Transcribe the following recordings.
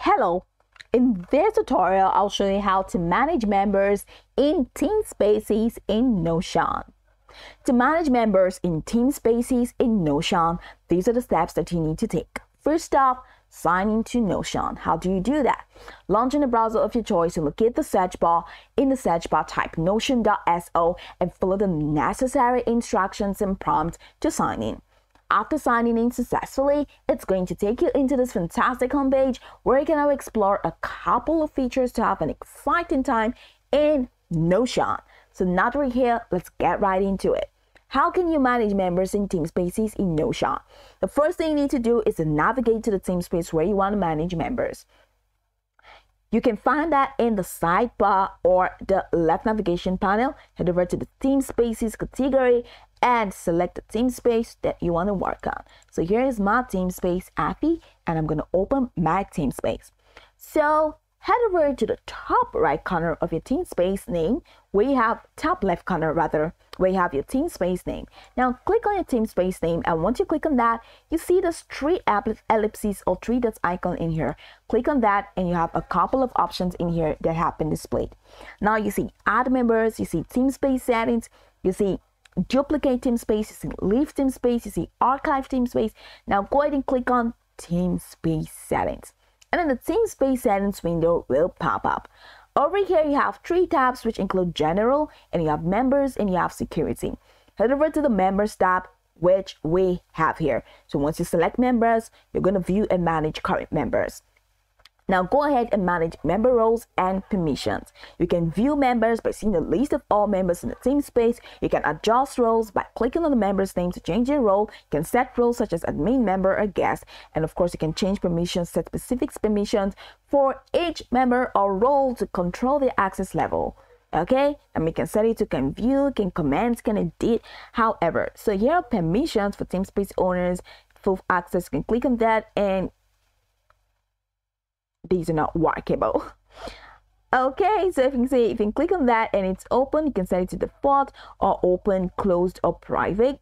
Hello, in this tutorial, I'll show you how to manage members in team spaces in Notion. To manage members in team spaces in Notion, these are the steps that you need to take. First off, sign into Notion. How do you do that? Launch in the browser of your choice and locate the search bar. In the search bar, type notion.so and follow the necessary instructions and prompts to sign in. After signing in successfully, it's going to take you into this fantastic homepage where you can now explore a couple of features to have an exciting time in Notion. So now that we're here, let's get right into it. How can you manage members in team spaces in Notion? The first thing you need to do is to navigate to the team space where you want to manage members. You can find that in the sidebar or the left navigation panel. Head over to the team spaces category and select the team space that you want to work on. So here is my team space, Afi, and I'm going to open my team space. So head over to the top right corner of your team space name, where you have top left corner rather, where you have your team space name. Now click on your team space name, and once you click on that, you see this three ellipses or three dots icon in here. Click on that and you have a couple of options in here that have been displayed. Now you see add members, you see team space settings, you see duplicate team space, you see leave team space, you see archive team space. Now go ahead and click on team space settings, and then the team space settings window will pop up. Over here you have three tabs which include general, and you have members, and you have security. Head over to the members tab, which we have here. So once you select members, you're going to view and manage current members. Now go ahead and manage member roles and permissions. You can view members by seeing the list of all members in the team space. You can adjust roles by clicking on the member's name to change their role. You can set roles such as admin, member, or guest. And of course, you can change permissions, set specific permissions for each member or role to control their access level. Okay, and we can set it to can view, can comment, can edit, however. So here are permissions for team space owners, full access. You can click on that, and these are not workable. Okay, so if you can click on that and it's open, you can set it to default or open, closed, or private.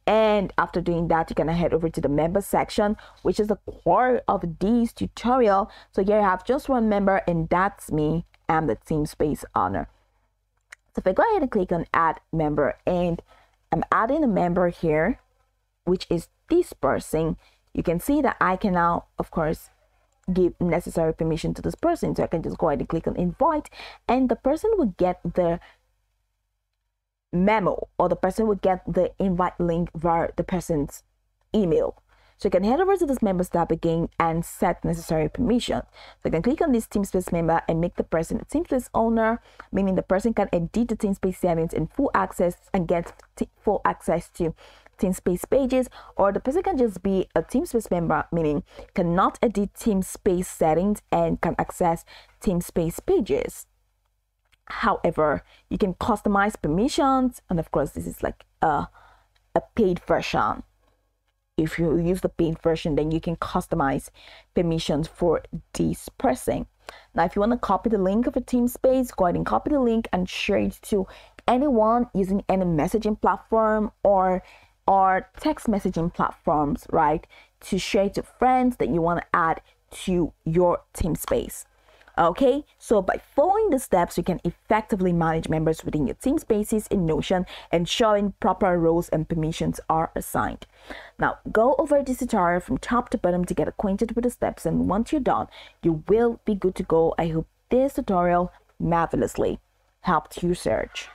And after doing that, you can head over to the member section, which is the core of this tutorial. So here I have just one member, and that's me. I'm the team space owner. So if I go ahead and click on add member, and I'm adding a member here, which is this person, you can see that I can now, of course, give necessary permission to this person. So I can just go ahead and click on invite, and the person will get the memo, or the person will get the invite link via the person's email. So you can head over to this members tab again and set necessary permission. So you can click on this team space member and make the person a team space owner, meaning the person can edit the team space settings in full access and get full access to team space pages, or the person can just be a team space member, meaning cannot edit team space settings and can access team space pages. However, you can customize permissions, and of course this is like a paid version. If you use the paid version, then you can customize permissions for this person. Now if you want to copy the link of a team space, go ahead and copy the link and share it to anyone using any messaging platform or text messaging platforms, right, to share to friends that you want to add to your team space. Okay, so by following the steps, you can effectively manage members within your team spaces in Notion, ensuring proper roles and permissions are assigned. Now go over this tutorial from top to bottom to get acquainted with the steps, and once you're done, you will be good to go. I hope this tutorial marvelously helped you search.